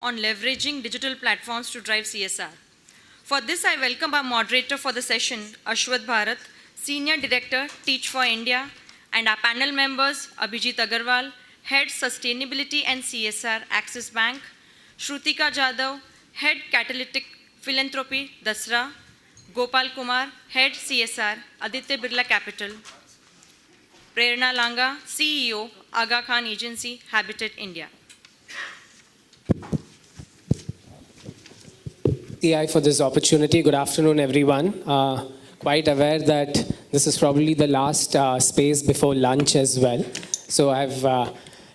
on leveraging digital platforms to drive CSR. For this, I welcome our moderator for the session, Ashwath Bharat, Senior Director, Teach for India, and our panel members, Abhijit Agarwal, Head Sustainability and CSR, Axis Bank, Shrutika Jadhav, Head Catalytic Philanthropy, Dasra, Gopal Kumar, Head CSR, Aditya Birla Capital, Prerna Langa, CEO, Aga Khan Agency, Habitat India. For this opportunity. Good afternoon, everyone. Quite aware that this is probably the last space before lunch as well. So I've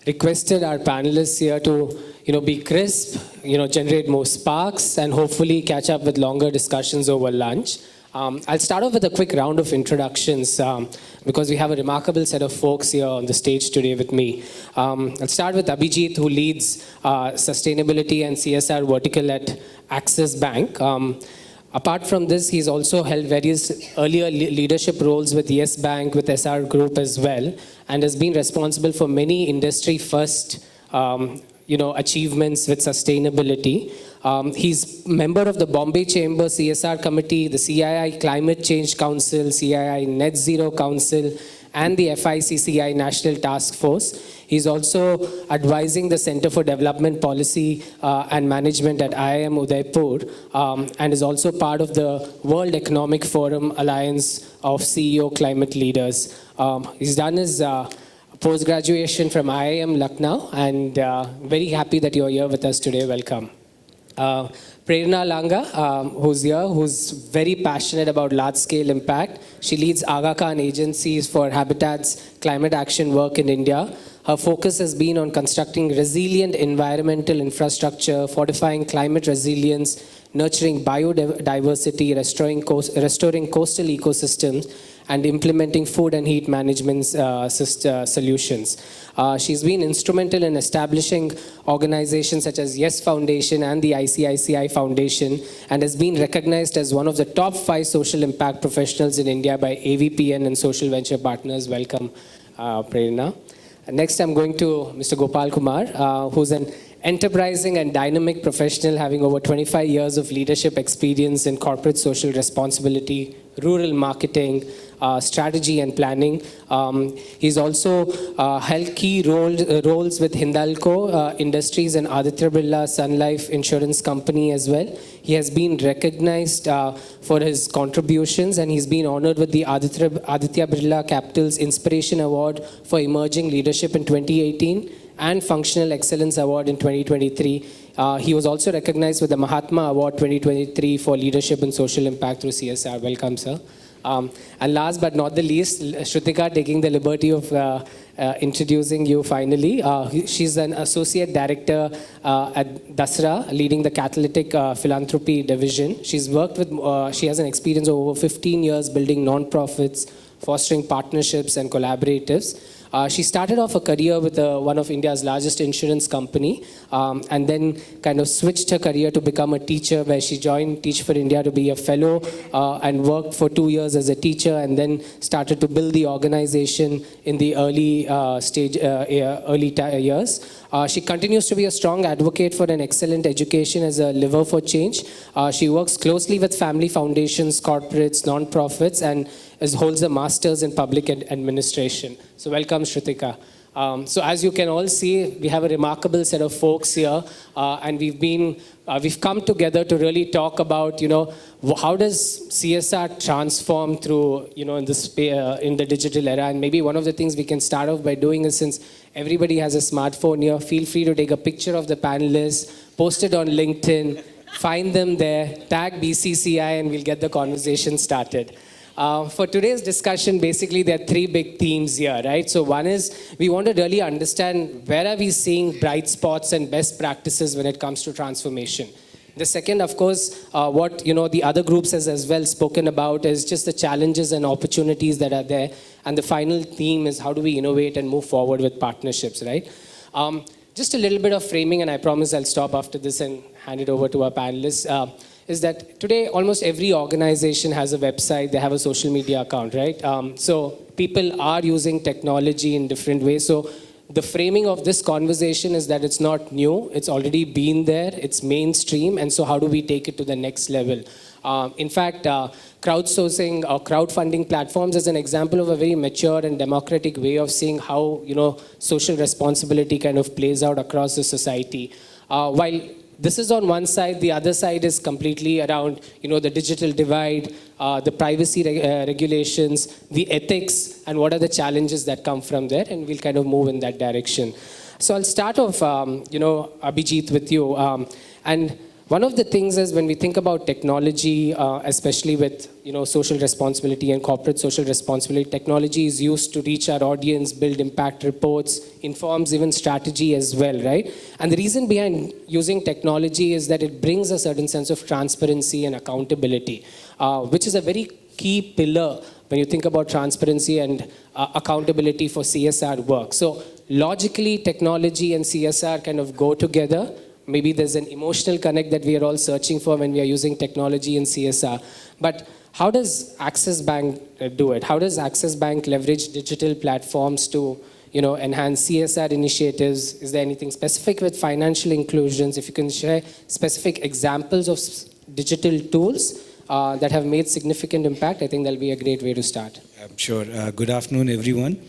requested our panelists here to, be crisp, generate more sparks, and hopefully catch up with longer discussions over lunch. I'll start off with a quick round of introductions because we have a remarkable set of folks here on the stage today with me. I'll start with Abhijit, who leads sustainability and CSR vertical at Axis Bank. Apart from this, he's also held various earlier leadership roles with Yes Bank, with SR Group as well, and has been responsible for many industry-first achievements with sustainability. He's member of the Bombay Chamber CSR Committee, the CII Climate Change Council, CII Net Zero Council, and the FICCI National Task Force. He's also advising the Center for Development Policy and Management at IIM Udaipur, and is also part of the World Economic Forum Alliance of CEO Climate Leaders. He's done his post-graduation from IIM Lucknow, and very happy that you're here with us today. Welcome. Prerna Langa, who's here, who's very passionate about large-scale impact. She leads Aga Khan Agencies for Habitat's climate action work in India. Her focus has been on constructing resilient environmental infrastructure, fortifying climate resilience, nurturing biodiversity, restoring coastal ecosystems, and implementing food and heat management solutions. She's been instrumental in establishing organizations such as Yes Foundation and the ICICI Foundation, and has been recognized as one of the top 5 social impact professionals in India by AVPN and Social Venture Partners. Welcome, Prerna. Next, I'm going to Mr. Gopal Kumar, who's an enterprising and dynamic professional having over 25 years of leadership experience in corporate social responsibility, rural marketing, strategy and planning. He's also held key roles with Hindalco Industries and Aditya Birla Sun Life Insurance Company as well. He has been recognized for his contributions, and he's been honored with the Aditya Birla Capital's Inspiration Award for Emerging Leadership in 2018 and Functional Excellence Award in 2023. He was also recognized with the Mahatma Award 2023 for Leadership and Social Impact through CSR. Welcome, sir. And last but not the least, Shrutika, taking the liberty of introducing you finally. She's an associate director at Dasra, leading the Catalytic Philanthropy Division. She's worked with, she has an experience of over 15 years building non-profits, fostering partnerships and collaboratives. She started off a career with one of India's largest insurance company, and then kind of switched her career to become a teacher, where she joined Teach for India to be a fellow and worked for 2 years as a teacher, and then started to build the organization in the early years. She continues to be a strong advocate for an excellent education as a lever for change. She works closely with family foundations, corporates, non-profits, and holds a master's in public administration. So welcome, Shrutika. So as you can all see, we have a remarkable set of folks here, and we've come together to really talk about, how does CSR transform through, in the digital era. And maybe one of the things we can start off by doing is, since everybody has a smartphone here, feel free to take a picture of the panelists, post it on LinkedIn, find them there, tag BCCI, and we'll get the conversation started. For today's discussion, basically, there are 3 big themes here, right? So one is, we want to really understand where are we seeing bright spots and best practices when it comes to transformation. The second, of course, what the other groups has as well spoken about is just the challenges and opportunities that are there. And the final theme is, how do we innovate and move forward with partnerships, right? Just a little bit of framing, and I promise I'll stop after this and hand it over to our panelists. Is that today almost every organization has a website, they have a social media account, right? So people are using technology in different ways. So the framing of this conversation is that it's not new, it's already been there, it's mainstream, and so how do we take it to the next level? In fact, crowdsourcing or crowdfunding platforms is an example of a very mature and democratic way of seeing how, social responsibility kind of plays out across the society. While this is on one side, the other side is completely around, the digital divide, the privacy regulations, the ethics, and what are the challenges that come from there, and we'll kind of move in that direction. So I'll start off, Abhijit, with you. And one of the things is when we think about technology, especially with social responsibility and corporate social responsibility, technology is used to reach our audience, build impact reports, informs even strategy as well, right? And the reason behind using technology is that it brings a certain sense of transparency and accountability, which is a very key pillar when you think about transparency and accountability for CSR work. So logically, technology and CSR kind of go together. Maybe there's an emotional connect that we are all searching for when we are using technology and CSR. But how does Axis Bank do it? How does Axis Bank leverage digital platforms to enhance CSR initiatives? Is there anything specific with financial inclusions? If you can share specific examples of digital tools that have made significant impact, I think that'll be a great way to start. Sure. Good afternoon, everyone.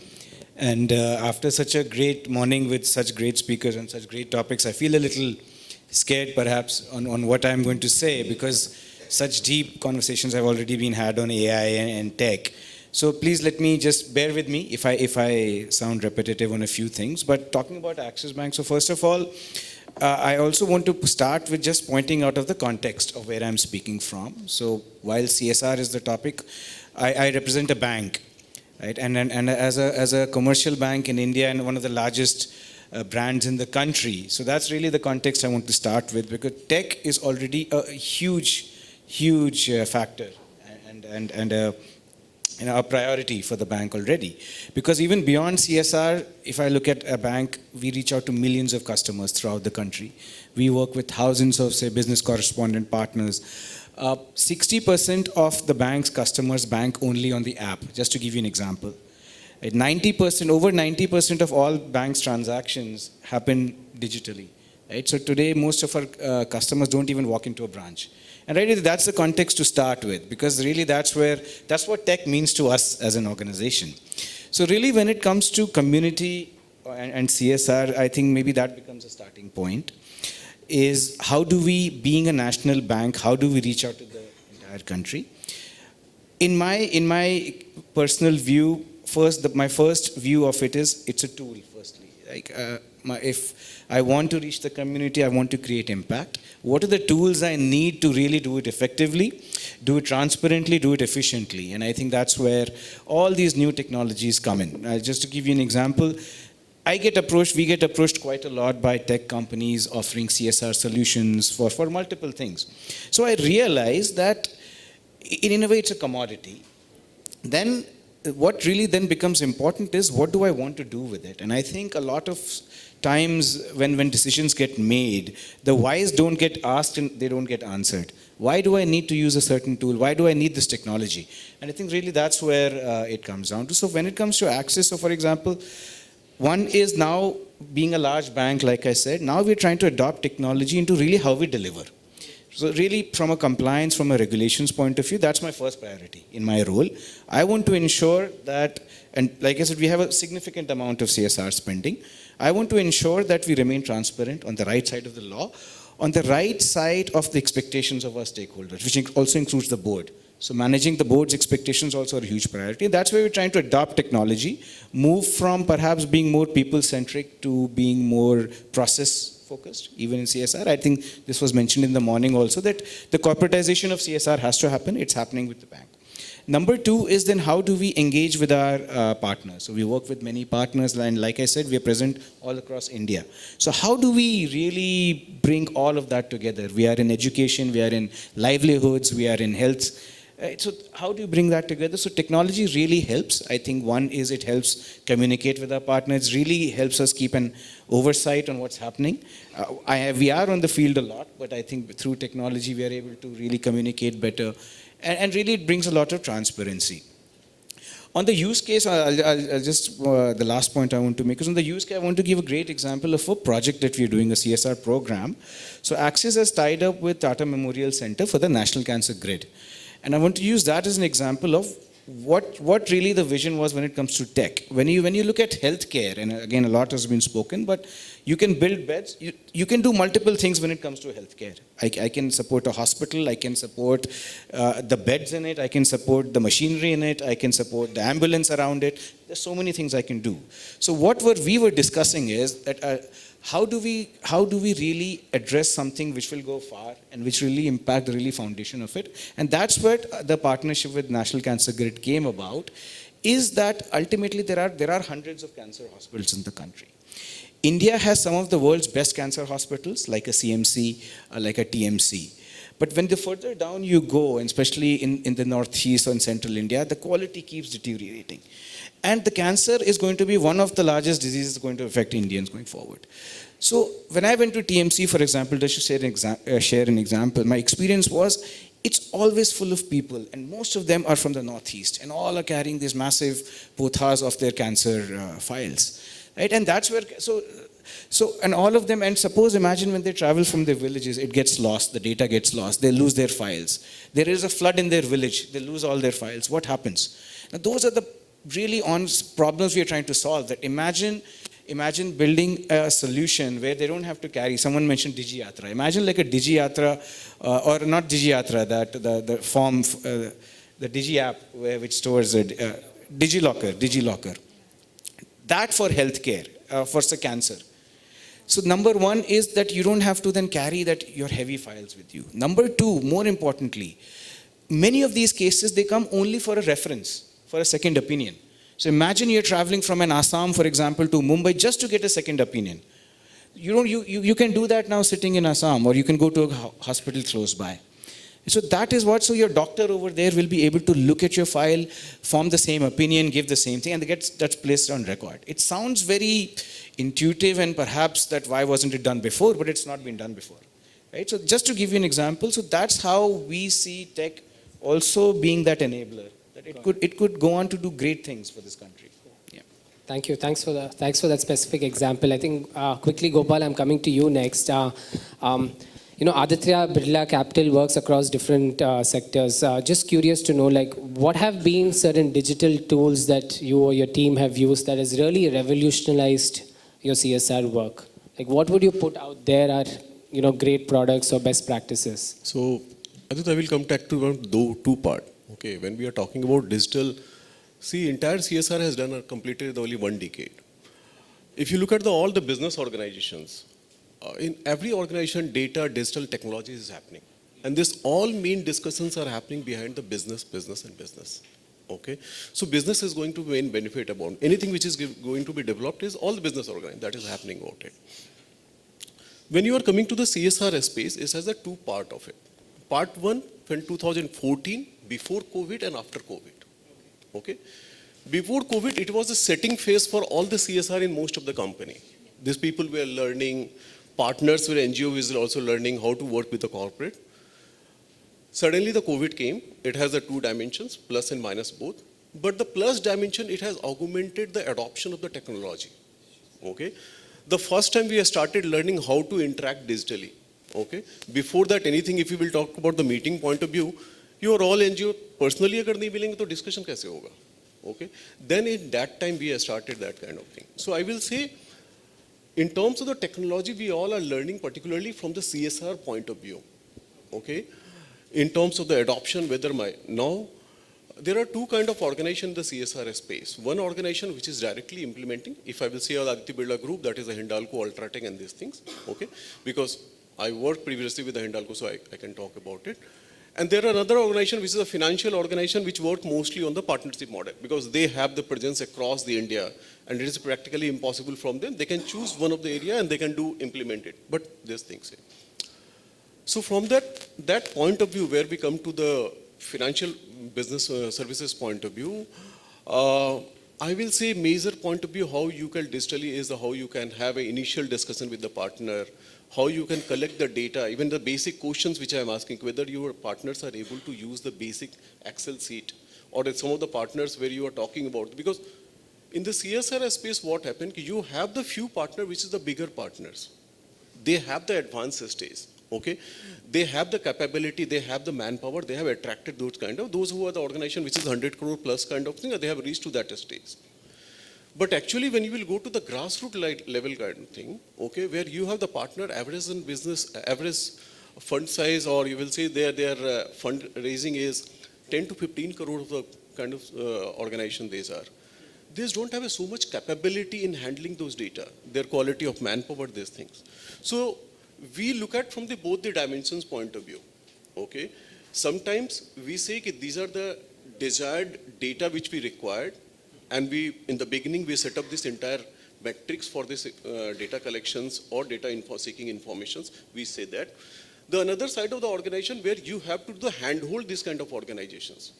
And after such a great morning with such great speakers and such great topics, I feel a little scared perhaps on what I'm going to say, because such deep conversations have already been had on AI and tech. So please let me just bear with me if I sound repetitive on a few things. But talking about Axis Bank, so first of all, I also want to start with just pointing out of the context of where I'm speaking from. So while CSR is the topic, I represent a bank. Right? And as a commercial bank in India and one of the largest brands in the country. So that's really the context I want to start with, because tech is already a huge factor and a priority for the bank already. Because even beyond CSR, if I look at a bank, we reach out to millions of customers throughout the country. We work with thousands of, say, business correspondent partners. 60% of the bank's customers bank only on the app, just to give you an example. Over 90% of all banks' transactions happen digitally. Right? So today, most of our customers don't even walk into a branch. And really, that's the context to start with, because really that's what tech means to us as an organization. So really, when it comes to community and CSR, I think maybe that becomes a starting point. Is how do we, being a national bank, how do we reach out to the entire country? In my personal view, my first view of it is it's a tool. Firstly, like if I want to reach the community, I want to create impact. What are the tools I need to really do it effectively, do it transparently, do it efficiently? And I think that's where all these new technologies come in. Just to give you an example. We get approached quite a lot by tech companies offering CSR solutions for multiple things. So I realized that in a way it's a commodity. Then what really then becomes important is what do I want to do with it? And I think a lot of times when decisions get made, the whys don't get asked and they don't get answered. Why do I need to use a certain tool? Why do I need this technology? And I think really that's where it comes down to. So when it comes to Axis, so for example, one is now being a large bank, like I said, now we're trying to adopt technology into really how we deliver. So really from a compliance, from a regulations point of view, that's my first priority in my role. I want to ensure that, and like I said, we have a significant amount of CSR spending. I want to ensure that we remain transparent on the right side of the law, on the right side of the expectations of our stakeholders, which also includes the board. So managing the board's expectations also are a huge priority. That's why we're trying to adopt technology, move from perhaps being more people-centric to being more process-focused, even in CSR. I think this was mentioned in the morning also, that the corporatization of CSR has to happen. It's happening with the bank. Number two is then how do we engage with our partners? So we work with many partners, and like I said, we are present all across India. So how do we really bring all of that together? We are in education, we are in livelihoods, we are in health. So how do you bring that together? So technology really helps. I think one is it helps communicate with our partners, really helps us keep an oversight on what's happening. We are on the field a lot, but I think through technology we are able to really communicate better, and really it brings a lot of transparency. On the use case, I'll just, the last point I want to make is on the use case, I want to give a great example of a project that we're doing, a CSR program. So Axis has tied up with Tata Memorial Center for the National Cancer Grid. And I want to use that as an example of what really the vision was when it comes to tech. When you look at healthcare, and again, a lot has been spoken, but you can build beds, you can do multiple things when it comes to healthcare. I can support a hospital, I can support the beds in it, I can support the machinery in it, I can support the ambulance around it. There's so many things I can do. So what we were discussing is that how do we really address something which will go far and which really impact the really foundation of it? And that's what the partnership with National Cancer Grid came about, is that ultimately there are hundreds of cancer hospitals in the country. India has some of the world's best cancer hospitals, like a CMC, like a TMC. But when the further down you go, and especially in the northeast or in central India, the quality keeps deteriorating. And the cancer is going to be one of the largest diseases going to affect Indians going forward. So when I went to TMC, for example, just to share an example, my experience was it's always full of people, and most of them are from the northeast, and all are carrying these massive pothas of their cancer files. Right? And that's where, and all of them, and imagine when they travel from their villages, it gets lost, the data gets lost, they lose their files. There is a flood in their village, they lose all their files. What happens? Now, those are the really honest problems we are trying to solve. That imagine building a solution where they don't have to carry, someone mentioned DigiYatra. Imagine like a DigiYatra, or not DigiYatra, that the form, the Digi app which stores it, DigiLocker. That for healthcare, for cancer. So number one is that you don't have to then carry your heavy files with you. Number two, more importantly, many of these cases, they come only for a reference, for a second opinion. So imagine you're traveling from an Assam, for example, to Mumbai just to get a second opinion. You can do that now sitting in Assam, or you can go to a hospital close by. So that is so your doctor over there will be able to look at your file, form the same opinion, give the same thing, and that's placed on record. It sounds very intuitive, and perhaps that why wasn't it done before, but it's not been done before. Right? So just to give you an example, so that's how we see tech also being that enabler. That it could go on to do great things for this country. Yeah. Thank you. Thanks for that specific example. I think quickly, Gopal, I'm coming to you next. Aditya Birla Capital works across different sectors. Just curious to know, what have been certain digital tools that you or your team have used that has really revolutionized your CSR work? What would you put out there are, great products or best practices? So, Aditya, I will come back to two part. Okay, when we are talking about digital, see, entire CSR has completed only 1 decade. If you look at all the business organizations, in every organization, data, digital technology is happening. And this all main discussions are happening behind the business. Okay? So business is going to main benefit about anything which is going to be developed is all the business organization that is happening about it. When you are coming to the CSR space, it has a two part of it. Part one, in 2014, before COVID and after COVID. Okay? Before COVID, it was a setting phase for all the CSR in most of the company. These people were learning, partners with NGOs were also learning how to work with the corporate. Suddenly the COVID came. It has the two dimensions, plus and minus both. But the plus dimension, it has augmented the adoption of the technology. Okay? The first time we have started learning how to interact digitally. Okay? Before that, anything, if you will talk about the meeting point of view, you are all NGO, personally agar nahi milenge, to discussion kaise hoga? Okay? Then in that time, we have started that kind of thing. So I will say, in terms of the technology, we all are learning particularly from the CSR point of view. Okay? In terms of the adoption, now, there are two kind of organization in the CSR space. One organization which is directly implementing, if I will say Aditya Birla Group, that is a Hindalco, Ultratech and these things. Okay? Because I worked previously with the Hindalco, so I can talk about it. And there are another organization which is a financial organization which work mostly on the partnership model because they have the presence across the India and it is practically impossible from them. They can choose one of the area and they can implement it. But these things. So from that point of view where we come to the financial business services point of view, I will say major point of view how you can digitally is how you can have an initial discussion with the partner, how you can collect the data, even the basic questions which I am asking, whether your partners are able to use the basic Excel sheet or at some of the partners where you are talking about. Because in the CSR space, what happened, you have the few partners which is the bigger partners. They have the advanced stage, okay? They have the capability, they have the manpower, they have attracted those who are the organization which is 100 crore plus kind of thing, they have reached to that stage. But actually, when you will go to the grassroots level kind of thing, okay, where you have the partner average in business, average fund size, or you will say their fundraising is 10 to 15 crore of the kind of organization these are. These don't have so much capability in handling those data, their quality of manpower, these things. So we look at from both the dimensions point of view, okay. Sometimes we say that these are the desired data which we required, and in the beginning, we set up this entire metrics for this data collections or data seeking informations. We say that. The another side of the organization where you have to do the handhold these kind of organizations.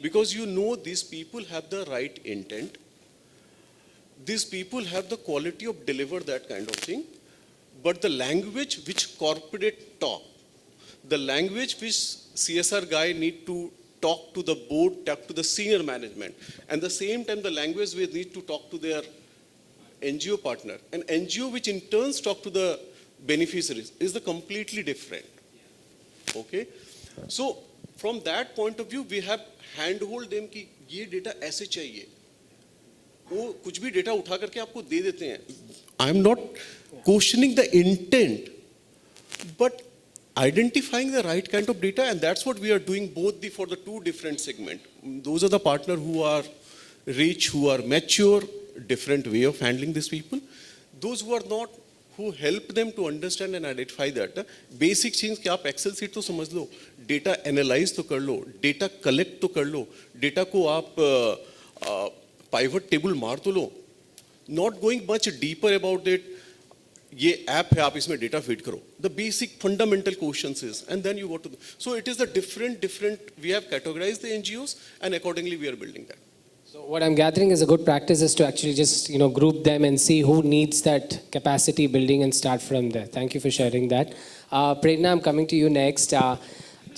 Because you know these people have the right intent. These people have the quality of deliver that kind of thing. But the language which corporate talk, the language which CSR guy need to talk to the board, talk to the senior management. And the same time, the language we need to talk to their NGO partner. An NGO which in turns talk to the beneficiaries is the completely different. Okay? So, from that point of view, we have handhold them कि ये data ऐसे चाहिए. वो कुछ भी data उठा करके आपको दे देते हैं. I am not questioning the intent, but identifying the right kind of data, and that's what we are doing both for the two different segments. Those are the partners who are rich, who are mature, different way of handling these people. Those who are not, who help them to understand and identify that. Basic things कि आप Excel sheet तो समझ लो, data analyze तो कर लो, data collect तो कर लो, data को आप pivot table मार तो लो. Not going much deeper about it. ये ऐप है आप इसमें डेटा फीड करो the basic fundamental questions is and then you go to so it is the different we have categorised the NGOs and accordingly we are building that. So what I'm gathering is a good practice is to actually just group them and see who needs that capacity building and start from there. Thank you for sharing that. Prerna, I'm coming to you next.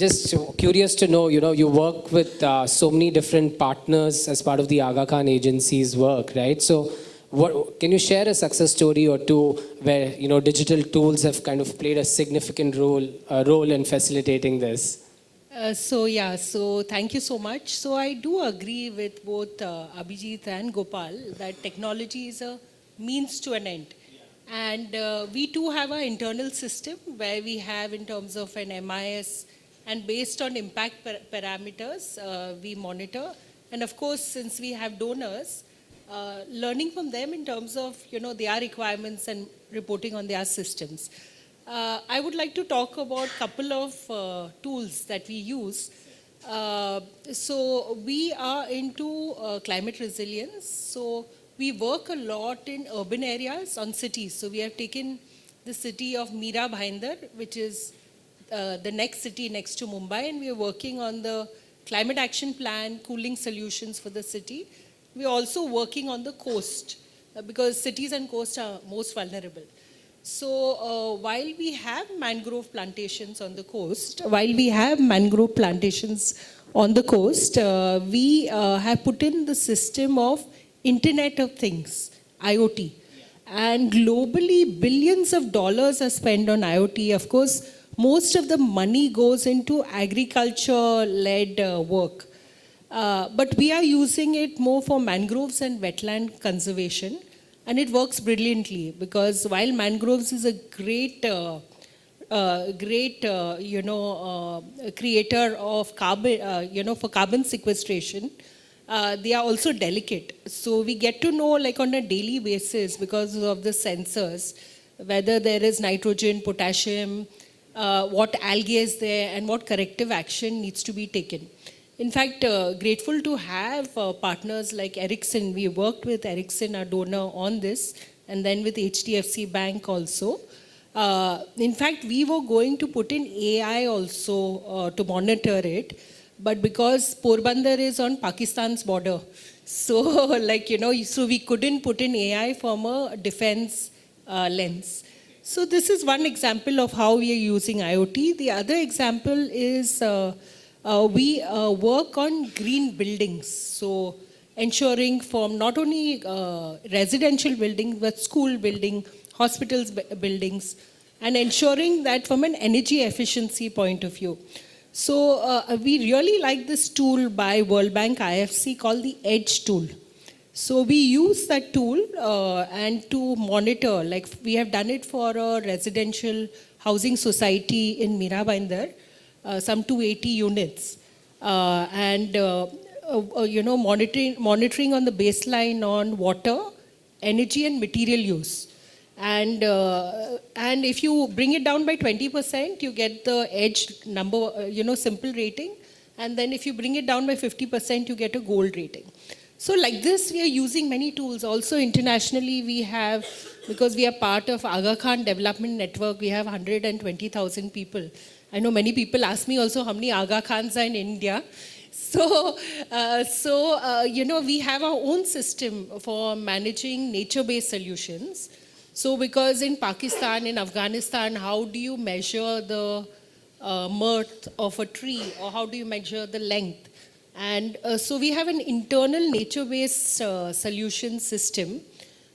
Just curious to know, you work with so many different partners as part of the Aga Khan agency's work, right? So can you share a success story or two where digital tools have kind of played a significant role in facilitating this? So thank you so much. So I do agree with both Abhijit and Gopal that technology is a means to an end. And we too have our internal system where we have in terms of an MIS, and based on impact parameters, we monitor. And of course, since we have donors, learning from them in terms of their requirements and reporting on their systems. I would like to talk about a couple of tools that we use. So we are into climate resilience. So we work a lot in urban areas on cities. So we have taken the city of Mira Bhayandar, which is the next city next to Mumbai, and we are working on the climate action plan, cooling solutions for the city. We are also working on the coast because cities and coast are most vulnerable. So while we have mangrove plantations on the coast, we have put in the system of Internet of Things, IoT. And globally, billions of dollars are spent on IoT. Of course, most of the money goes into agriculture-led work. But we are using it more for mangroves and wetland conservation. And it works brilliantly because while mangroves is a great creator of carbon, for carbon sequestration, they are also delicate. So we get to know like on a daily basis because of the sensors, whether there is nitrogen, potassium, what algae is there and what corrective action needs to be taken. In fact, grateful to have partners like Ericsson. We worked with Ericsson, our donor, on this, and then with HDFC Bank also. In fact, we were going to put in AI also to monitor it, but because Porbandar is on Pakistan's border, so so we couldn't put in AI from a defense lens. So this is one example of how we are using IoT. The other example is we work on green buildings. So ensuring from not only residential buildings, but school building, hospitals buildings, and ensuring that from an energy efficiency point of view. So we really like this tool by World Bank IFC called the EDGE tool. So we use that tool and to monitor, like we have done it for a residential housing society in Mirabandar, some 280 units. Monitoring on the baseline on water, energy and material use. And if you bring it down by 20%, you get the EDGE number, simple rating. And then if you bring it down by 50%, you get a gold rating. So like this, we are using many tools. Also internationally, we have, because we are part of Aga Khan Development Network, we have 120,000 people. I know many people ask me also how many Aga Khans are in India. So, we have our own system for managing nature-based solutions. So because in Pakistan, in Afghanistan, how do you measure the mirth of a tree, or how do you measure the length? And so we have an internal nature-based solution system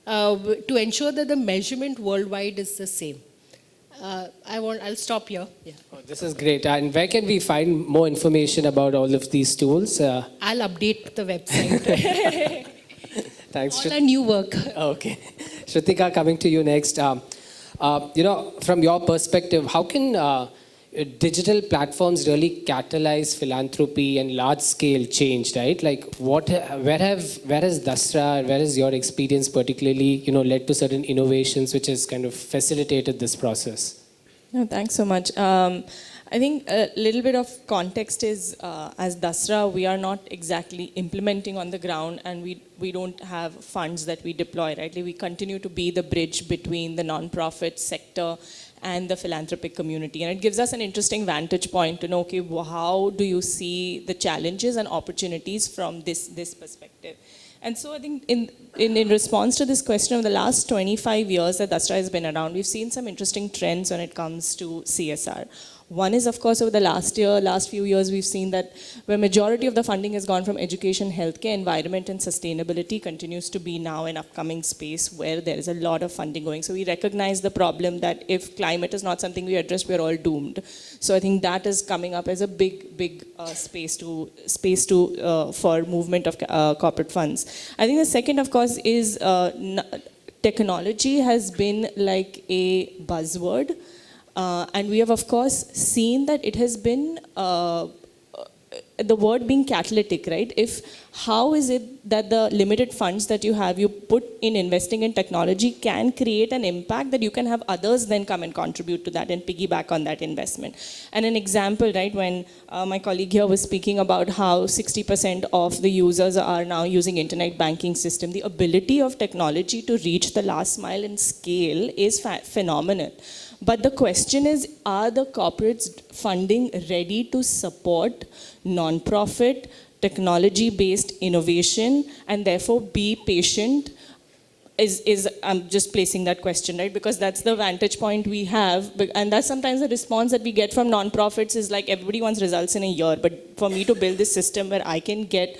to ensure that the measurement worldwide is the same. I'll stop here. Yeah. Oh, this is great. And where can we find more information about all of these tools? I'll update the website. Thanks. All our new work. Okay. Shrutika, coming to you next. From your perspective, how can digital platforms really catalyze philanthropy and large-scale change, right? Like, where has Dasra, where has your experience particularly, led to certain innovations which has kind of facilitated this process? No, thanks so much. I think a little bit of context is, as Dasra, we are not exactly implementing on the ground, and we don't have funds that we deploy, right? We continue to be the bridge between the non-profit sector and the philanthropic community. And it gives us an interesting vantage point to know, okay, how do you see the challenges and opportunities from this perspective? And so I think in response to this question, of the last 25 years that Dasra has been around, we've seen some interesting trends when it comes to CSR. One is, of course, over the last few years, we've seen that where majority of the funding has gone from education, healthcare, environment, and sustainability continues to be now an upcoming space where there is a lot of funding going. So we recognize the problem that if climate is not something we address, we're all doomed. So I think that is coming up as a big space for movement of corporate funds. I think the second, of course, is technology has been like a buzzword. And we have, of course, seen that it has been the word being catalytic, right? How is it that the limited funds that you put in investing in technology can create an impact that you can have others then come and contribute to that and piggyback on that investment? And an example, right, when my colleague here was speaking about how 60% of the users are now using internet banking system, the ability of technology to reach the last mile and scale is phenomenal. But the question is, are the corporates funding ready to support non-profit, technology-based innovation, and therefore be patient? I'm just placing that question, right? Because that's the vantage point we have. And that's sometimes the response that we get from non-profits is like, everybody wants results in a year. But for me to build this system where I can get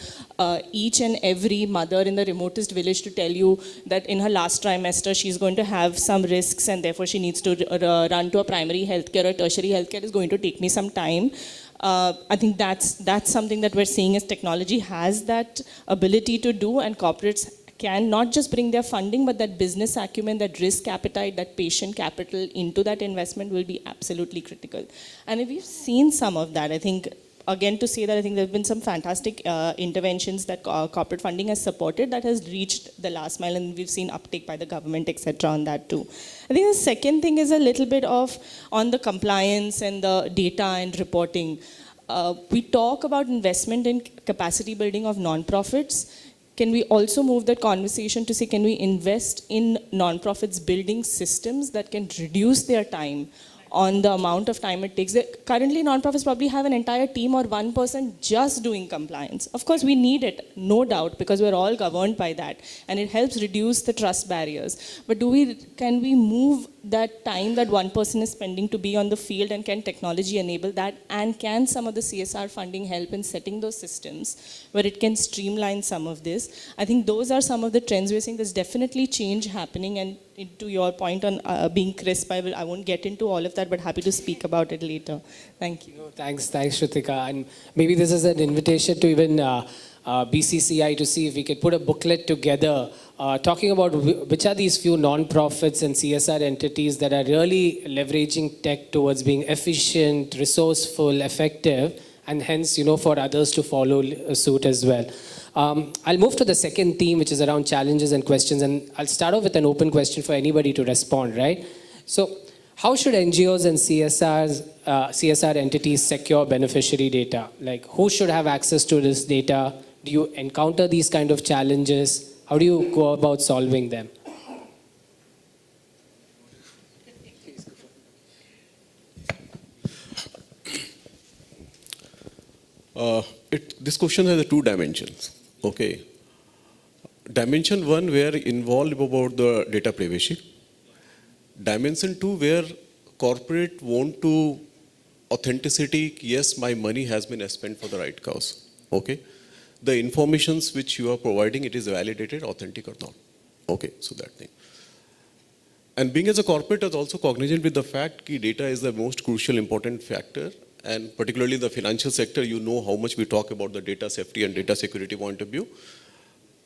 each and every mother in the remotest village to tell you that in her last trimester, she's going to have some risks and therefore she needs to run to a primary healthcare or tertiary healthcare is going to take me some time. I think that's something that we're seeing as technology has that ability to do, and corporates can not just bring their funding, but that business acumen, that risk appetite, that patient capital into that investment will be absolutely critical. And we've seen some of that. I think, again, to say that I think there have been some fantastic interventions that corporate funding has supported that has reached the last mile, and we've seen uptake by the government, etc. on that too. I think the second thing is a little bit of on the compliance and the data and reporting. We talk about investment in capacity building of nonprofits. Can we also move that conversation to say, can we invest in nonprofits building systems that can reduce their time on the amount of time it takes? Currently, nonprofits probably have an entire team or one person just doing compliance. Of course, we need it, no doubt, because we're all governed by that, and it helps reduce the trust barriers. But can we move that time that one person is spending to be on the field, and can technology enable that, and can some of the CSR funding help in setting those systems where it can streamline some of this? I think those are some of the trends we're seeing. There's definitely change happening, and to your point on being crisp, I won't get into all of that, but happy to speak about it later. Thank you. No, thanks, Shrutika. And maybe this is an invitation to even BCCI to see if we could put a booklet together talking about which are these few non-profits and CSR entities that are really leveraging tech towards being efficient, resourceful, effective, and hence, for others to follow suit as well. I'll move to the second theme, which is around challenges and questions, and I'll start off with an open question for anybody to respond, right? So, how should NGOs and CSR entities secure beneficiary data? Like, who should have access to this data? Do you encounter these kind of challenges? How do you go about solving them? This question has two dimensions. Okay. Dimension one, where involved about the data privacy. Dimension two, where corporate want to authenticity, yes, my money has been spent for the right cause. Okay. The informations which you are providing, it is validated, authentic or not. Okay, so that thing. And being as a corporate is also cognizant with the fact that data is the most crucial important factor, and particularly the financial sector, you know how much we talk about the data safety and data security point of view.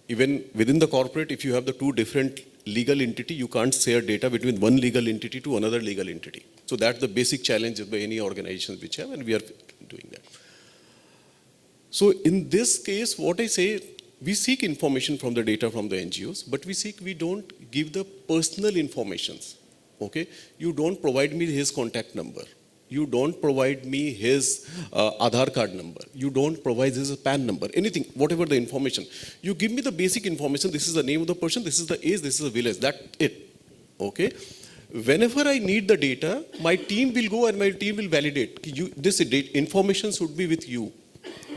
Even within the corporate, if you have the two different legal entity, you can't share data between one legal entity to another legal entity. So that's the basic challenge by any organizations which have, and we are doing that. So in this case, what I say, we seek information from the data from the NGOs, but we don't give the personal informations. Okay, you don't provide me his contact number. You don't provide me his Aadhaar card number. You don't provide his PAN number, anything, whatever the information. You give me the basic information. This is the name of the person. This is the age. This is the village. That's it. Okay. Whenever I need the data, my team will go and my team will validate. This information should be with you.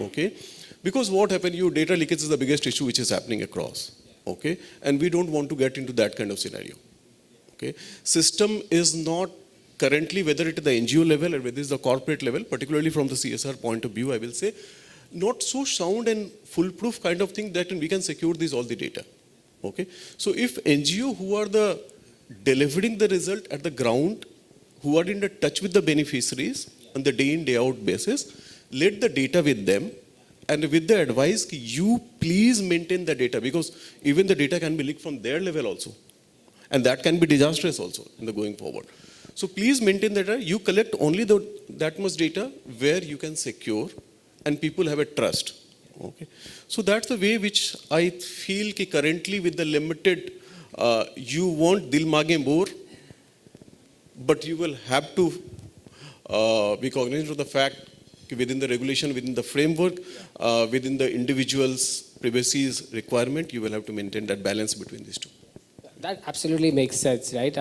Okay. Because what happened, your data leakage is the biggest issue which is happening across. Okay. And we don't want to get into that kind of scenario. Okay. System is not currently, whether it is the NGO level or whether it is the corporate level, particularly from the CSR point of view, I will say, not so sound and foolproof kind of thing that we can secure all the data. Okay. So if NGO who are the delivering the result at the ground, who are in the touch with the beneficiaries on the day in, day out basis, let the data with them, and with the advice, you please maintain the data, because even the data can be leaked from their level also. And that can be disastrous also in the going forward. So please maintain the data. You collect only that much data where you can secure and people have a trust. Okay. So that's the way which I feel ki currently with the limited, you want dil maage more, but you will have to be cognizant of the fact within the regulation, within the framework, within the individual's privacy's requirement, you will have to maintain that balance between these two. That absolutely makes sense, right?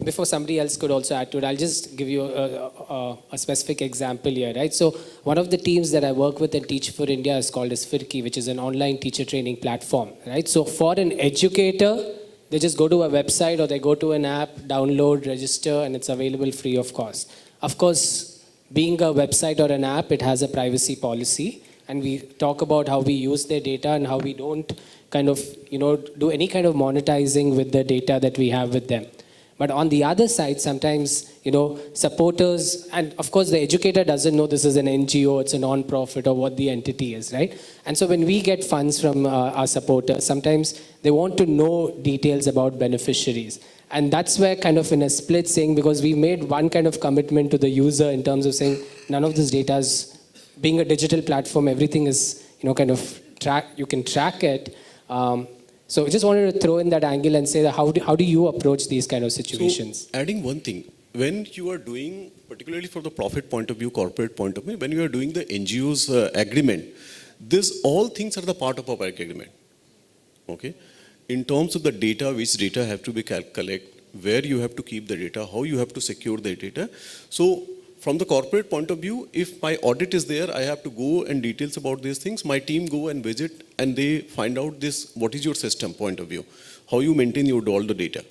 Before somebody else could also add to it, I'll just give you a specific example here, right? So one of the teams that I work with in Teach for India is called as Firki, which is an online teacher training platform, right? So for an educator, they just go to a website or they go to an app, download, register, and it's available free of cost. Of course, being a website or an app, it has a privacy policy, and we talk about how we use their data and how we don't kind of, do any kind of monetizing with the data that we have with them. But on the other side, sometimes, supporters, and of course the educator doesn't know this is an NGO, it's a non-profit or what the entity is, right? And so when we get funds from our supporters, sometimes they want to know details about beneficiaries. And that's where kind of in a split saying, because we made one kind of commitment to the user in terms of saying none of this data is, being a digital platform, everything is, kind of you can track it. So I just wanted to throw in that angle and say that how do you approach these kind of situations? So adding one thing, when you are doing, particularly from the profit point of view, corporate point of view, when you are doing the NGO's agreement, all things are the part of our agreement. Okay. In terms of the data, which data have to be collected, where you have to keep the data, how you have to secure the data. So from the corporate point of view, if my audit is there, I have to go and details about these things. My team go and visit and they find out this, what is your system point of view, how you maintain all the data.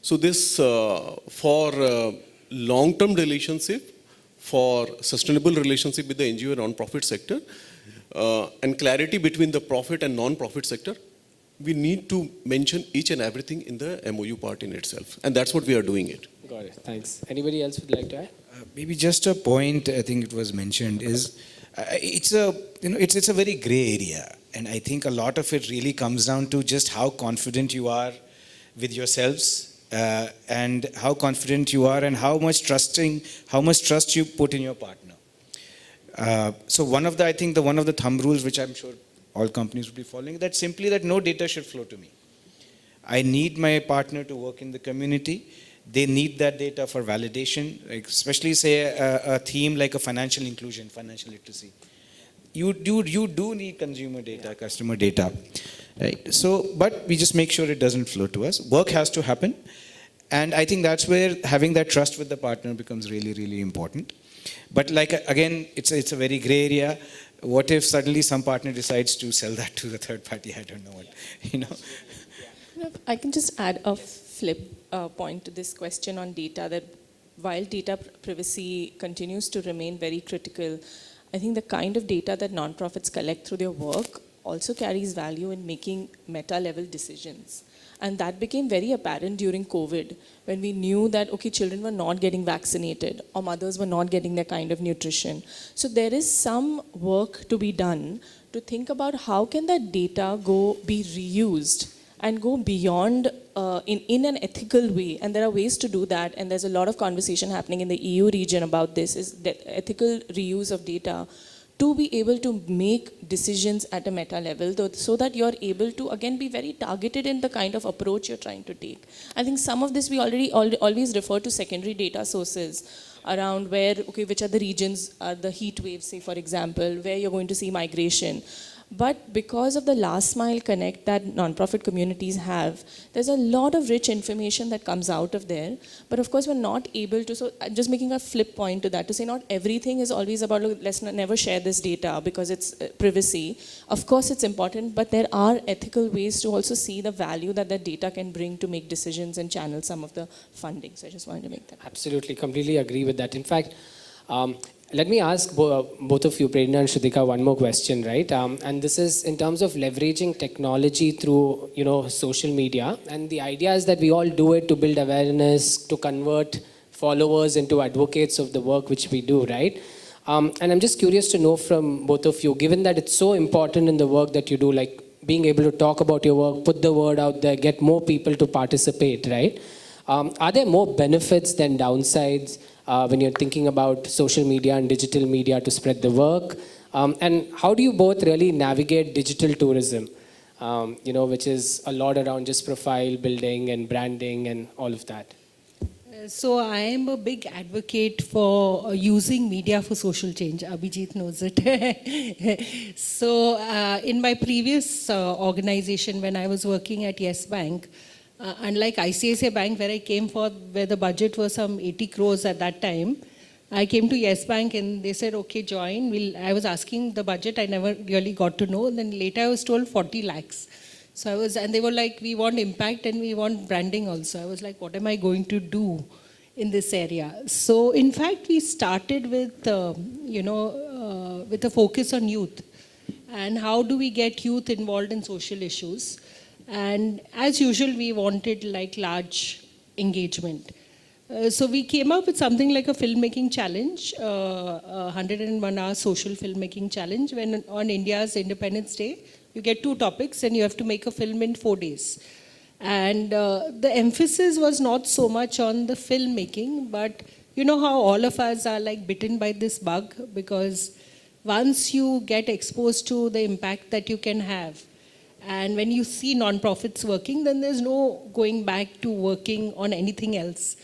So this for long-term relationship, for sustainable relationship with the NGO and non-profit sector, and clarity between the profit and non-profit sector, we need to mention each and everything in the MOU part in itself. And that's what we are doing it. Got it. Thanks. Anybody else would like to add? Maybe just a point, I think it was mentioned, is it's a very gray area. And I think a lot of it really comes down to just how confident you are with yourselves, and how confident you are and how much trust you put in your partner. So one of the thumb rules, which I'm sure all companies would be following, that simply that no data should flow to me. I need my partner to work in the community. They need that data for validation, like especially say a theme like a financial inclusion, financial literacy. You do need consumer data, customer data, right? So, but we just make sure it doesn't flow to us. Work has to happen. And I think that's where having that trust with the partner becomes really, really important. But like, again, it's a very gray area. What if suddenly some partner decides to sell that to the third party? I don't know what, I can just add a flip point to this question on data, that while data privacy continues to remain very critical, I think the kind of data that nonprofits collect through their work also carries value in making meta-level decisions. And that became very apparent during COVID, when we knew that, okay, children were not getting vaccinated or mothers were not getting their kind of nutrition. So there is some work to be done to think about how can that data be reused and go beyond in an ethical way. And there are ways to do that. And there's a lot of conversation happening in the EU region about this, is that ethical reuse of data to be able to make decisions at a meta level, so that you're able to, again, be very targeted in the kind of approach you're trying to take. I think some of this we always refer to secondary data sources around where, okay, which are the regions, the heat waves, say, for example, where you're going to see migration. But because of the last mile connect that nonprofit communities have, there's a lot of rich information that comes out of there. But of course, we're not able to, so I'm just making a flip point to that, to say not everything is always about, look, let's never share this data because it's privacy. Of course, it's important, but there are ethical ways to also see the value that that data can bring to make decisions and channel some of the funding. So I just wanted to make that. Absolutely, completely agree with that. In fact, let me ask both of you, Prerna and Shrutika, one more question, right? And this is in terms of leveraging technology through, social media. And the idea is that we all do it to build awareness, to convert followers into advocates of the work which we do, right? And I'm just curious to know from both of you, given that it's so important in the work that you do, like being able to talk about your work, put the word out there, get more people to participate, right? Are there more benefits than downsides when you're thinking about social media and digital media to spread the work? And how do you both really navigate digital tourism, which is a lot around just profile building and branding and all of that? So I am a big advocate for using media for social change. Abhijit knows it. So in my previous organization, when I was working at Yes Bank, unlike ICICI Bank, where I came for, where the budget was some 80 crores at that time, I came to Yes Bank and they said, okay, join. I was asking the budget, I never really got to know. Then later I was told 40 lakhs. So and they were like, we want impact and we want branding also. I was like, what am I going to do in this area? So in fact, we started with, with a focus on youth. And how do we get youth involved in social issues? And as usual, we wanted like large engagement. So we came up with something like a filmmaking challenge, 101-hour social filmmaking challenge, when on India's Independence Day, you get 2 topics and you have to make a film in 4 days. And the emphasis was not so much on the filmmaking, but you know how all of us are like bitten by this bug, because once you get exposed to the impact that you can have, and when you see nonprofits working, then there's no going back to working on anything else.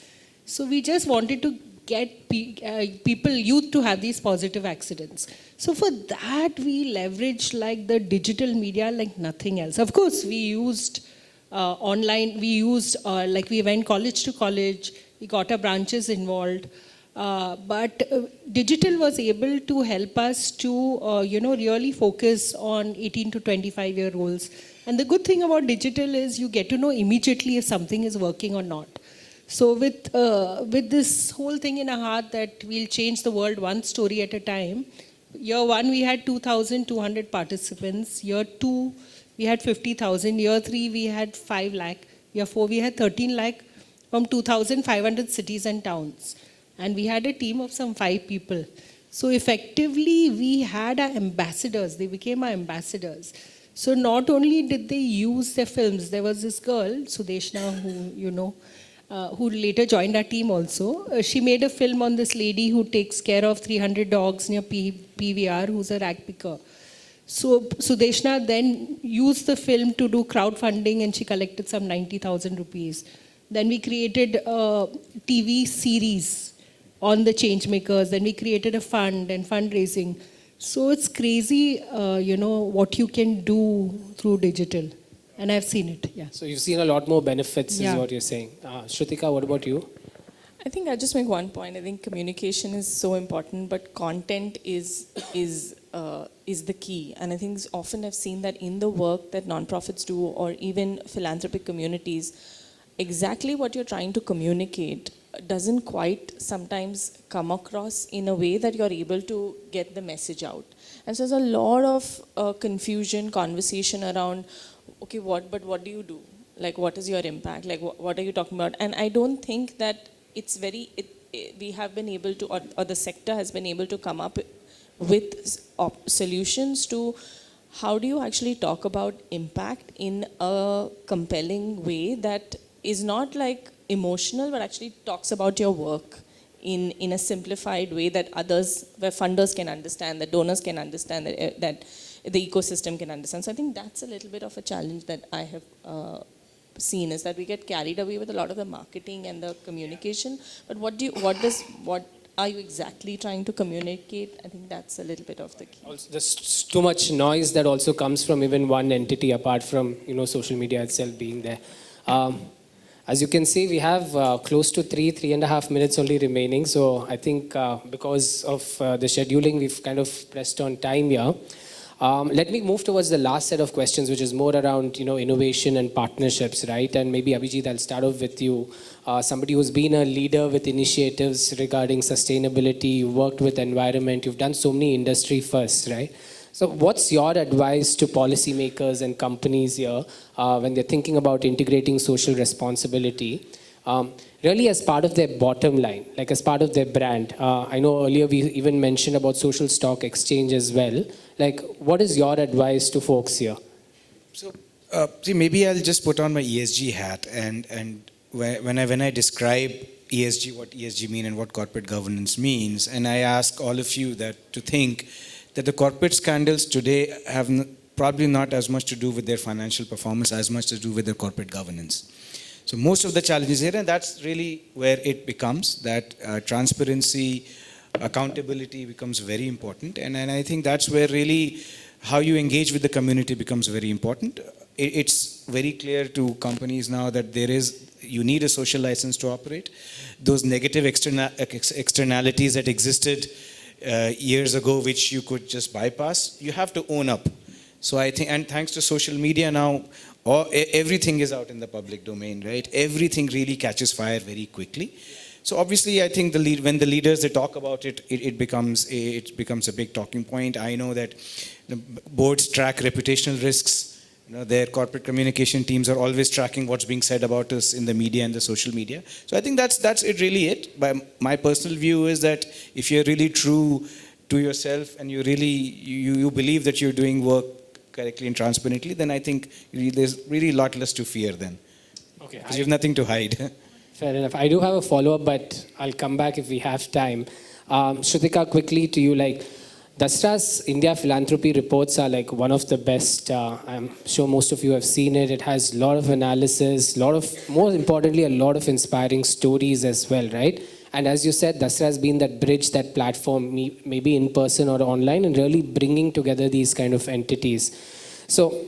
So we just wanted to get people, youth, to have these positive accidents. So for that, we leveraged like the digital media like nothing else. Of course, we used online, we went college to college, we got our branches involved. But digital was able to help us to, really focus on 18 to 25-year-olds. And the good thing about digital is you get to know immediately if something is working or not. So with this whole thing in our heart that we'll change the world one story at a time, year one we had 2,200 participants. Year two we had 50,000. Year three we had 5 lakh. Year four we had 13 lakh from 2,500 cities and towns. And we had a team of some 5 people. So effectively we had our ambassadors. They became our ambassadors. So not only did they use their films, there was this girl, Sudeshna, who you know, who later joined our team also. She made a film on this lady who takes care of 300 dogs near PVR, who's a rag picker. So Sudeshna then used the film to do crowdfunding and she collected some 90,000 rupees. Then we created a TV series on the change makers. Then we created a fund and fundraising. So it's crazy, what you can do through digital. And I've seen it, yeah. So you've seen a lot more benefits, Yeah. is what you're saying. Shrutika, what about you? I think I'll just make one point. I think communication is so important, but content is the key. And I think often I've seen that in the work that nonprofits do, or even philanthropic communities, exactly what you're trying to communicate doesn't quite sometimes come across in a way that you're able to get the message out. And so there's a lot of confusion, conversation around, okay, what do you do? Like, what is your impact? Like, what are you talking about? And I don't think that it's we have been able to, or the sector has been able to come up with solutions to how do you actually talk about impact in a compelling way that is not like emotional, but actually talks about your work in a simplified way that where funders can understand, that donors can understand, that the ecosystem can understand. So I think that's a little bit of a challenge that I have seen, is that we get carried away with a lot of the marketing and the communication. But what are you exactly trying to communicate? I think that's a little bit of the key. Also, there's too much noise that also comes from even one entity apart from social media itself being there. As you can see, we have close to 3.5 minutes only remaining. So I think because of the scheduling, we've kind of pressed on time here. Let me move towards the last set of questions, which is more around innovation and partnerships, right? And maybe Abhijit, I'll start off with you. Somebody who's been a leader with initiatives regarding sustainability, you worked with environment, you've done so many industry firsts, right? So what's your advice to policymakers and companies here when they're thinking about integrating social responsibility, really as part of their bottom line, like as part of their brand? I know earlier we even mentioned about social stock exchange as well. Like, what is your advice to folks here? So, see, maybe I'll just put on my ESG hat, and when I describe ESG, what ESG mean and what corporate governance means, and I ask all of you to think that the corporate scandals today have probably not as much to do with their financial performance as much to do with their corporate governance. So most of the challenges here, and that's really where it becomes that transparency, accountability becomes very important, and I think that's where really how you engage with the community becomes very important. It's very clear to companies now that you need a social license to operate. Those negative externalities that existed years ago, which you could just bypass, you have to own up. So I think, and thanks to social media now, everything is out in the public domain, right? Everything really catches fire very quickly. So obviously, I think when the leaders they talk about it, it becomes a big talking point. I know that the boards track reputational risks. Their corporate communication teams are always tracking what's being said about us in the media and the social media. So I think that's it really it. But my personal view is that if you're really true to yourself and you believe that you're doing work correctly and transparently, then I think there's really a lot less to fear then. Okay. Because you have nothing to hide. Fair enough. I do have a follow-up, but I'll come back if we have time. Shrutika, quickly to you, Dasra's India philanthropy reports are one of the best. I'm sure most of you have seen it. It has a lot of analysis, more importantly, a lot of inspiring stories as well, right? And as you said, Dasra has been that bridge, that platform, maybe in person or online, and really bringing together these kind of entities. So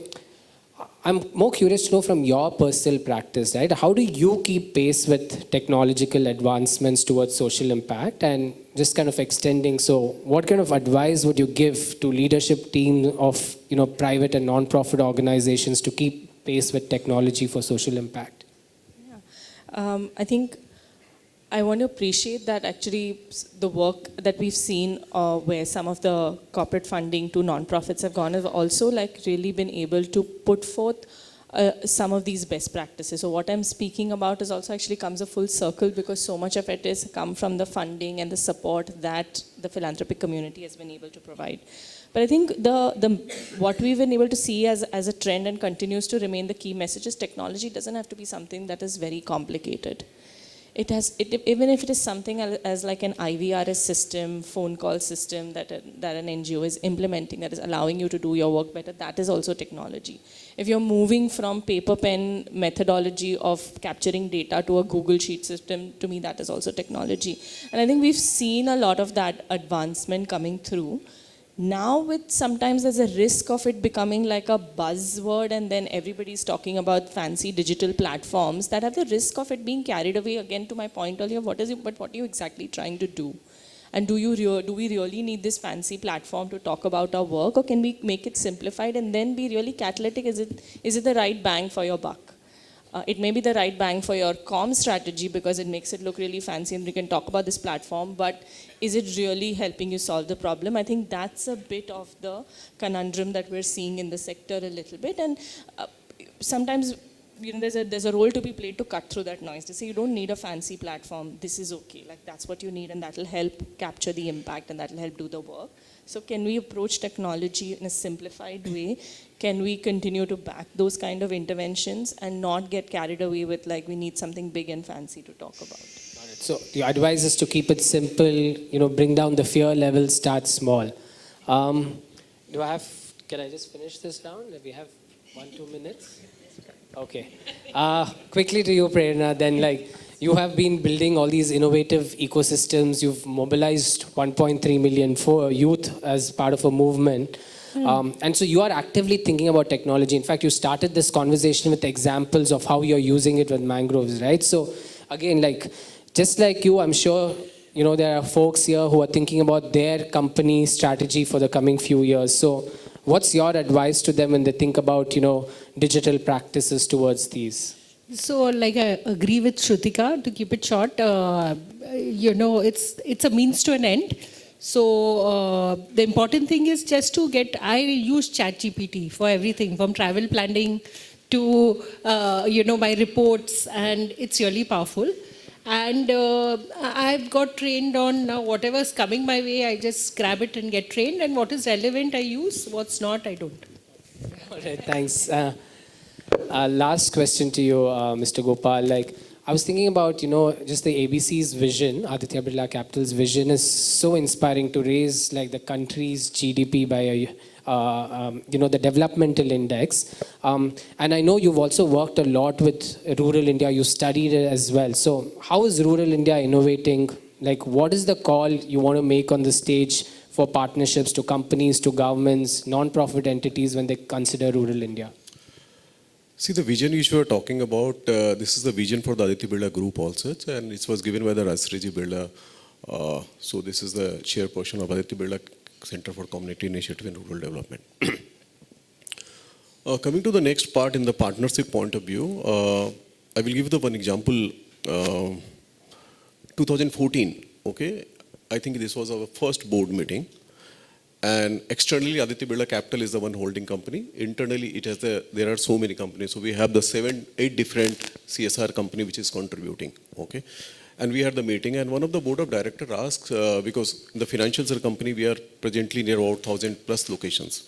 I'm more curious to know from your personal practice, right? How do you keep pace with technological advancements towards social impact? And just kind of extending, so what kind of advice would you give to leadership teams of private and non-profit organizations to keep pace with technology for social impact? Yeah. I think I want to appreciate that actually the work that we've seen where some of the corporate funding to non-profits have gone have also like really been able to put forth some of these best practices. So what I'm speaking about is also actually comes a full circle because so much of it is come from the funding and the support that the philanthropic community has been able to provide. But I think what we've been able to see as a trend and continues to remain the key message is technology doesn't have to be something that is very complicated. Even if it is something as like an IVRS system, phone call system that an NGO is implementing that is allowing you to do your work better, that is also technology. If you're moving from paper pen methodology of capturing data to a Google Sheet system, to me that is also technology. And I think we've seen a lot of that advancement coming through. Now with sometimes there's a risk of it becoming like a buzzword and then everybody's talking about fancy digital platforms that have the risk of it being carried away again to my point earlier, what are you exactly trying to do? And do we really need this fancy platform to talk about our work, or can we make it simplified and then be really catalytic? Is it the right bang for your buck? It may be the right bang for your comm strategy because it makes it look really fancy and we can talk about this platform, but is it really helping you solve the problem? I think that's a bit of the conundrum that we're seeing in the sector a little bit. And sometimes there's a role to be played to cut through that noise, to say you don't need a fancy platform, this is okay, like that's what you need and that will help capture the impact and that will help do the work. So can we approach technology in a simplified way? Can we continue to back those kind of interventions and not get carried away with like we need something big and fancy to talk about? So your advice is to keep it simple, bring down the fear level, start small. Can I just finish this round? We have 1-2 minutes? Okay. Quickly to you, Prerna, then you have been building all these innovative ecosystems. You've mobilized 1.3 million for youth as part of a movement. And so you are actively thinking about technology. In fact, you started this conversation with examples of how you're using it with mangroves, right? So again, just like you, I'm sure, there are folks here who are thinking about their company strategy for the coming few years. So what's your advice to them when they think about, digital practices towards these? So, I agree with Shrutika, to keep it short, it's a means to an end. So, the important thing is just to I use ChatGPT for everything, from travel planning to, my reports, and it's really powerful. And I've got trained on whatever's coming my way, I just grab it and get trained. And what is relevant, I use. What's not, I don't. All right, thanks. Last question to you, Mr. Gopal. I was thinking about, just the ABC's vision, Aditya Birla Capital's vision is so inspiring to raise the country's GDP by the developmental index. And I know you've also worked a lot with rural India. You studied it as well. So how is rural India innovating? What is the call you want to make on the stage for partnerships to companies, to governments, non-profit entities when they consider rural India? See, the vision which we are talking about, this is the vision for the Aditya Birla Group also, and it was given by the Rajshri Birla. So this is the chairperson of Aditya Birla Center for Community Initiative and Rural Development. Coming to the next part in the partnership point of view, I will give the one example. 2014, okay, I think this was our first board meeting. And externally, Aditya Birla Capital is the one holding company. Internally, it has there are so many companies. So we have the 7-8 different CSR company which is contributing. Okay, and we had the meeting, and one of the board of directors asked because in the financial sector company we are presently near about 1,000+ locations.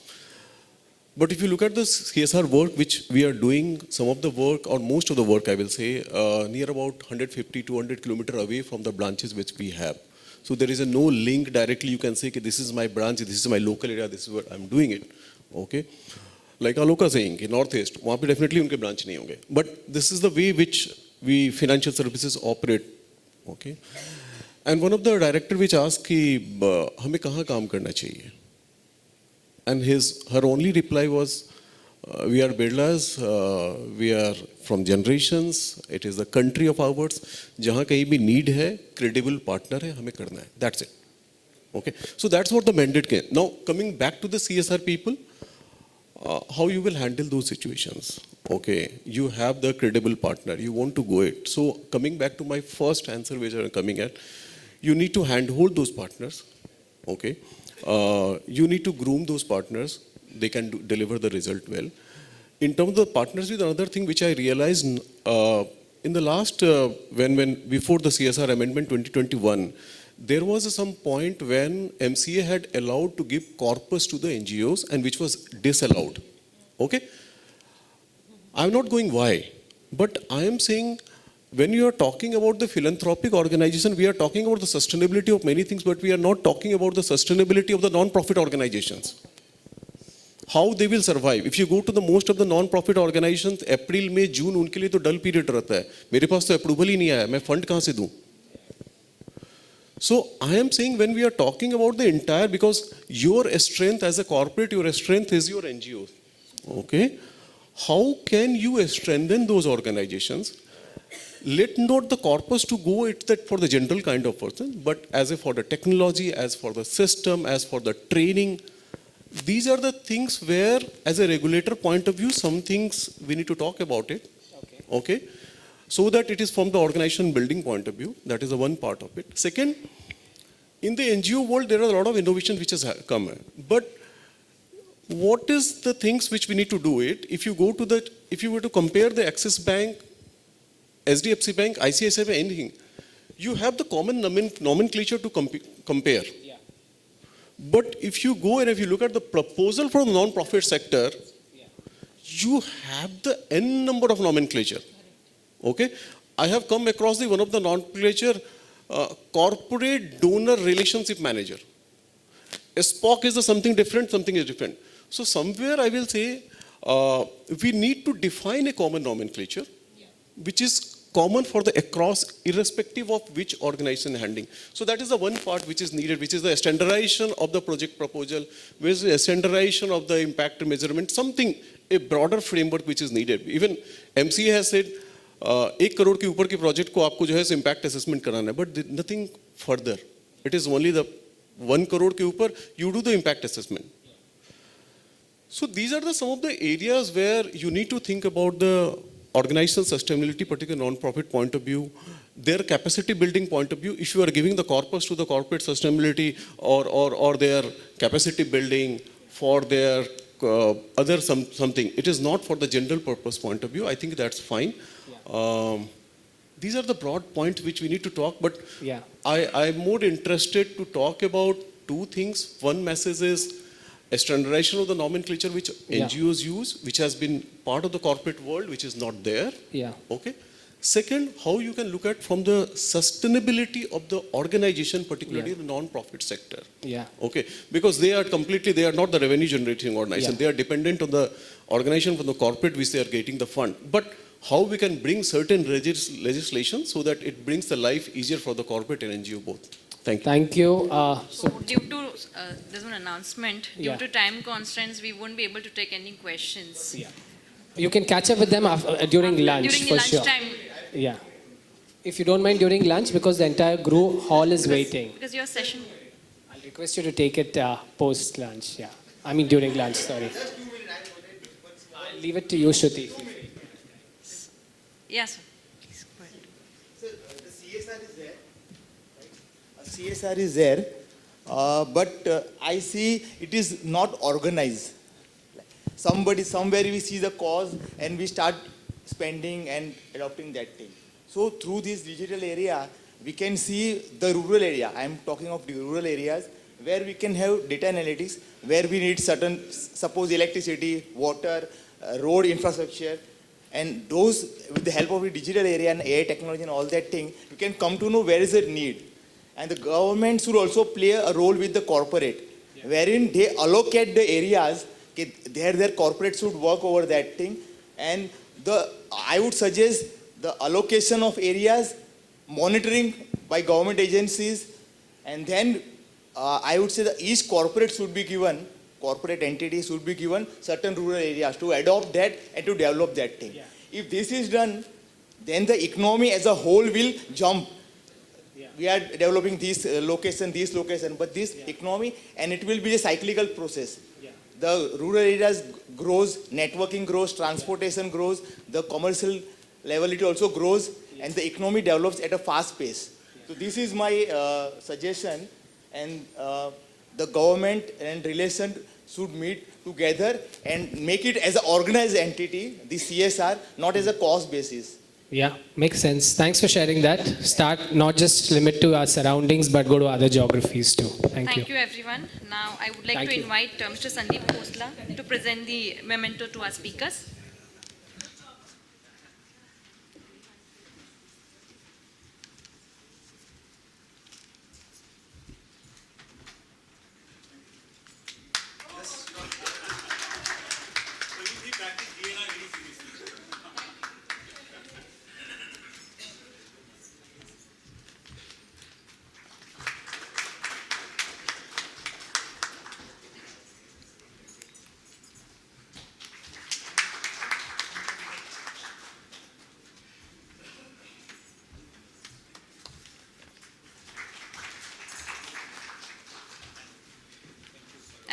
But if you look at the CSR work which we are doing, some of the work or most of the work, I will say, near about 150-200 kilometers away from the branches which we have. So there is no link directly. You can say, okay, this is my branch, this is my local area, this is what I'm doing it. Okay, like Aloka saying, in Northeast, वहाँ पे definitely उनके branch नहीं होंगे. But this is the way which we financial services operate. Okay, and one of the director which asked कि हमें कहाँ काम करना चाहिए. And her only reply was, we are Birlas, we are from generations, it is the country of ours, जहाँ कहीं भी need है, credible partner है, हमें करना है. That's it. Okay, so that's what the mandate came. Now coming back to the CSR people, how you will handle those situations. Okay, you have the credible partner, you want to go it. So coming back to my first answer which I'm coming at, you need to handhold those partners. Okay, you need to groom those partners. They can deliver the result well. In terms of the partners, with another thing which I realized in the last when before the CSR amendment 2021, there was some point when MCA had allowed to give corpus to the NGOs and which was disallowed. Okay, I'm not going why, but I am saying when you are talking about the philanthropic organization, we are talking about the sustainability of many things, but we are not talking about the sustainability of the non-profit organizations. How they will survive. If you go to the most of the non-profit organizations, April, May, June, उनके लिए तो dull period रहता है. मेरे पास तो approval ही नहीं आया. मैं fund कहाँ से दूँ? So I am saying when we are talking about the entire, because your strength as a corporate, your strength is your NGO. Okay? How can you strengthen those organizations? Let not the corpus to go it that for the general kind of person, but as a for the technology, as for the system, as for the training. These are the things where, as a regulator point of view, some things we need to talk about it. Okay? So that it is from the organization building point of view. That is the one part of it. Second, in the NGO world, there are a lot of innovations which has come. But what is the things which we need to do it? If you go to the, if you were to compare the Axis Bank, SDFC Bank, ICICI Bank, anything, you have the common nomenclature to compare. Yeah. But if you go and if you look at the proposal from the non-profit sector, you have the N number of nomenclature. Okay? I have come across the one of the nomenclature, corporate donor relationship manager. SPOC is something different, something is different. So somewhere I will say, we need to define a common nomenclature, which is common for the across, irrespective of which organization handling. So that is the one part which is needed, which is the standardization of the project proposal, which is the standardization of the impact measurement, something, a broader framework which is needed. Even MCA has said, 1 crore के ऊपर के project को आपको जो है impact assessment कराना है, but nothing further. It is only the 1 crore के ऊपर you do the impact assessment. So these are some of the areas where you need to think about the organizational sustainability, particularly non-profit point of view, their capacity building point of view. If you are giving the corpus to the corporate sustainability or their capacity building for their other something, it is not for the general purpose point of view. I think that's fine. These are the broad points which we need to talk, but I'm more interested to talk about two things. One message is a standardization of the nomenclature which NGOs use, which has been part of the corporate world, which is not there. Okay. Second, how you can look at from the sustainability of the organization, particularly the non-profit sector. Okay. Because they are completely, they are not the revenue generating organization. They are dependent on the organization from the corporate which they are getting the fund. But how we can bring certain legislation so that it brings the life easier for the corporate and NGO both. Thank you. Thank you. So due to, there's an announcement, due to time constraints, we won't be able to take any questions. You can catch up with them during lunch, during for the sure. lunchtime. Yeah. If you don't mind, during lunch, because the entire group hall is waiting. Because your session. I'll request you to take it post lunch. Yeah. I mean during lunch, sorry. I'll leave it to you, Shruti. Yes, sir. Please go ahead. So the CSR is there, right? CSR is there, but I see it is not organized. Somewhere we see the cause and we start spending and adopting that thing. So through this digital area, we can see the rural area. I am talking of the rural areas where we can have data analytics, where we need certain, suppose electricity, water, road infrastructure, and those, with the help of the digital area and AI technology and all that thing, you can come to know where is the need. And the government should also play a role with the corporate, wherein they allocate the areas, their corporate should work over that thing. And I would suggest the allocation of areas, monitoring by government agencies, and then I would say that each corporate should be given, corporate entities should be given certain rural areas to adopt that and to develop that thing. If this is done, then the economy as a whole will jump. We are developing this location, but this economy, and it will be a cyclical process. the rural areas grows, networking grows, transportation grows, the commercial level it also grows, and the economy develops at a fast pace. So this is my suggestion, and the government and relation should meet together and make it as an organized entity, the CSR, not as a cost basis. Yeah, makes sense. Thanks for sharing that. Start not just limit to our surroundings, but go to other geographies too. Thank you. Thank you, everyone. Now, I would like Thank to you. invite Mr. Sandeep Khosla to present the memento to our speakers.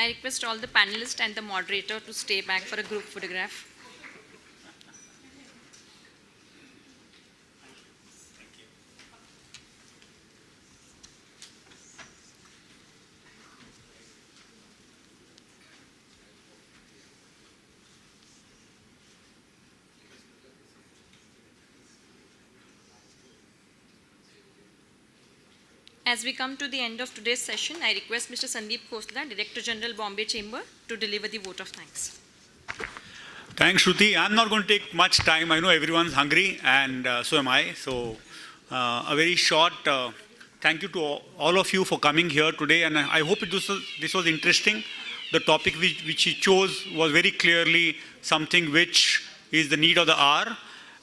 I request all the panelists and the moderator to stay back for a group photograph. As we come to the end of today's session, I request Mr. Sandeep Khosla, Director General, Bombay Chamber, to deliver the vote of thanks. Thanks, Shruti. I'm not going to take much time. I know everyone's hungry, and so am I. So, a very short thank you to all of you for coming here today, and I hope this was interesting. The topic which you chose was very clearly something which is the need of the hour,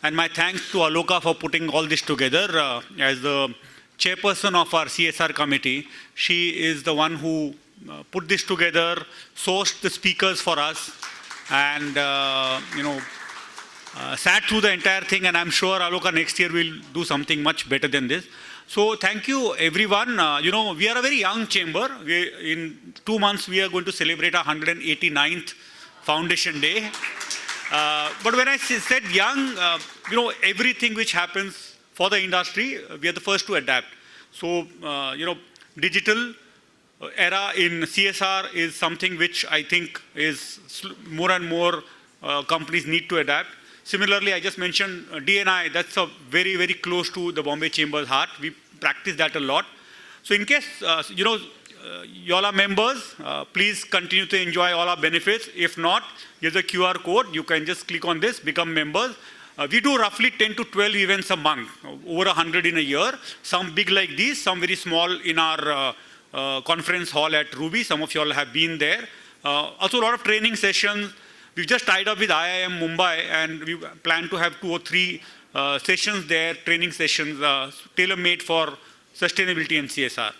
and my thanks to Aloka for putting all this together as the chairperson of our CSR committee. She is the one who put this together, sourced the speakers for us, and sat through the entire thing. And I'm sure Aloka next year will do something much better than this. So thank you, everyone. We are a very young chamber. In 2 months, we are going to celebrate our 189th Foundation Day. But when I said young, everything which happens for the industry, we are the first to adapt. So, digital era in CSR is something which I think is more and more companies need to adapt. Similarly, I just mentioned D&I, that's a very, very close to the Bombay Chamber's heart. We practice that a lot. So in case, you all are members, please continue to enjoy all our benefits. If not, here's a QR code. You can just click on this, become members. We do roughly 10 to 12 events a month, over 100 in a year. Some big like these, some very small in our conference hall at Ruby. Some of you all have been there. Also a lot of training sessions. We've just tied up with IIM Mumbai, and we plan to have 2 or 3 sessions there, training sessions, tailor-made for sustainability and CSR.